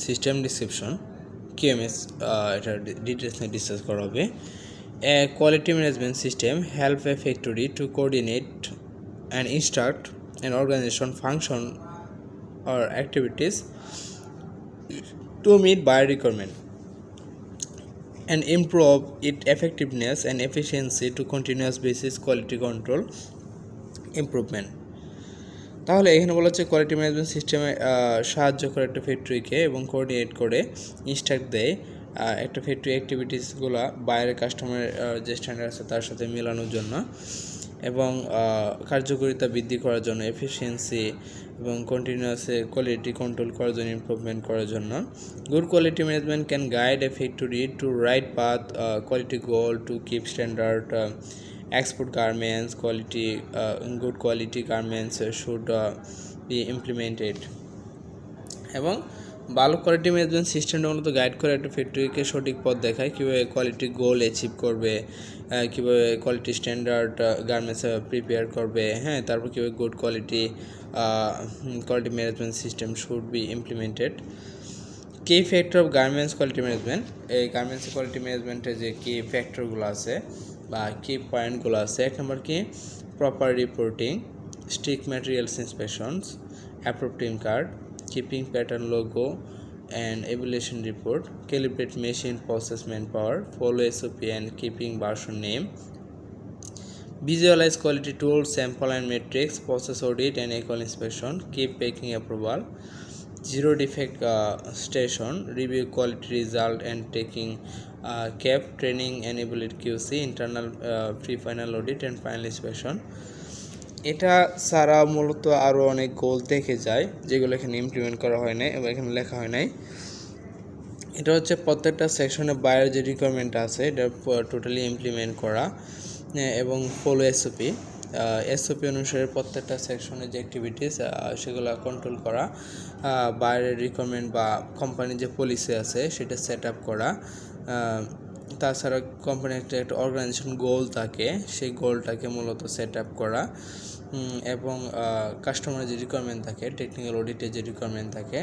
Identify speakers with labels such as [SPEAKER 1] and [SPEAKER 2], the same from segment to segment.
[SPEAKER 1] System description QMS এটা details নিয়ে discuss করা হবে। A quality management system help a factory to coordinate and instruct an organization function or activities to meet buyer requirement and improve its effectiveness and efficiency to continuous basis quality control improvement. তাহলে এখানে বলা হচ্ছে quality management সিস্টেমে সাহায্য করে একটা ফ্যাক্টরিকে এবং coordinate করে ইনস্ট্রাক্ট দেয় একটা ফ্যাক্টরি অ্যাক্টিভিটিসগুলো বাইরের কাস্টমারের যে স্ট্যান্ডার্ড আছে তার সাথে মেলানোর জন্য এবং কার্যকারিতা বৃদ্ধি করার জন্য, এফিসিয়েন্সি এবং কন্টিনিউয়াস কোয়ালিটি কন্ট্রোল করার জন্য, ইমপ্রুভমেন্ট করার জন্য। Good quality management can guide a factory to right path, quality goal, to keep standard, export garments, good quality garments should be implemented এবং ভালো কোয়ালিটি ম্যানেজমেন্ট সিস্টেমটা মূলত গাইড করে একটা ফ্যাক্টরিকে সঠিক পথ দেখায় কীভাবে কোয়ালিটি গোল অ্যাচিভ করবে, কীভাবে কোয়ালিটি স্ট্যান্ডার্ড গার্মেন্টস প্রিপেয়ার করবে, তারপর কীভাবে good quality management system should be implemented. কি factor of garments quality management, এই গার্মেন্টস কোয়ালিটি ম্যানেজমেন্টের যে কি ফ্যাক্টরগুলো আছে বা কি পয়েন্টগুলো আছে, এক নম্বর কি proper reporting, strict materials inspections, approve team card, keeping pattern logo and evaluation report, calibrate machine process man power, follow SOP and keeping version name, visualize quality tools, sample and matrix, process audit and equal inspection, keep packing approval, zero defect station, review quality result and taking cap, training enable QC, internal pre-final audit and final inspection। এটা ছাড়া মূলত আরও অনেক গোল দেখে যায় যেগুলো এখানে implement করা হয় নাই এবং এখানে লেখা হয় নাই। এটা হচ্ছে প্রত্যেকটা সেকশনের বাইরে যে রিকোয়ারমেন্ট আছে এটা টোটালি ইমপ্লিমেন্ট করা এবং ফলো SOP অনুসারে প্রত্যেকটা সেকশনের যে অ্যাক্টিভিটিস সেগুলো কন্ট্রোল করা, বাইরের রিকোয়ারমেন্ট বা কোম্পানির যে পলিসি আছে সেটা সেট আপ করা, তাছাড়া কোম্পানির একটা অর্গানাইজেশন গোল থাকে সেই গোলটাকে মূলত সেট আপ করা এবং কাস্টমারের যে রিকোয়ারমেন্ট থাকে, টেকনিক্যাল অডিটের যে রিকোয়ারমেন্ট থাকে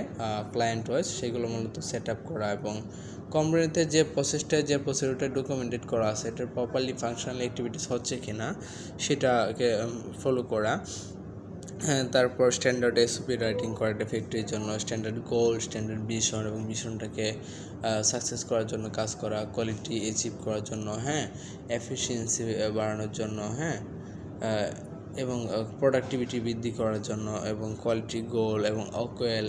[SPEAKER 1] ক্লায়েন্ট ওয়াইজ সেগুলো মূলত সেট আপ করা এবং কোম্পানিতে যে প্রসিডিউরটা ডকুমেন্টেড করা আছে এটা প্রপারলি ফাংশনাল অ্যাক্টিভিটিস হচ্ছে কি না সেটাকে ফলো করা। তারপর স্ট্যান্ডার্ড SOP রাইটিং করা একটা ফ্যাক্টরির জন্য, স্ট্যান্ডার্ড গোল, স্ট্যান্ডার্ড ভিশন এবং ভিশনটাকে সাকসেস করার জন্য কাজ করা, কোয়ালিটি অ্যাচিভ করার জন্য, এফিসিয়েন্সি বাড়ানোর জন্য, এবং প্রোডাক্টিভিটি বৃদ্ধি করার জন্য এবং কোয়ালিটি গোল এবং OQL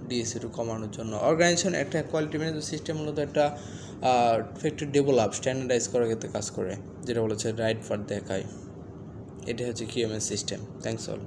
[SPEAKER 1] DSO কমানোর জন্য। অর্গানাইজেশন একটা কোয়ালিটি ম্যানেজমেন্ট সিস্টেম মূলত একটা ফ্যাক্টরি ডেভেলপ, স্ট্যান্ডার্ডাইজ করার ক্ষেত্রে কাজ করে, যেটা বলেছে রাইট পাথ দেখায়। এটা হচ্ছে QMS সিস্টেম। Thanks all.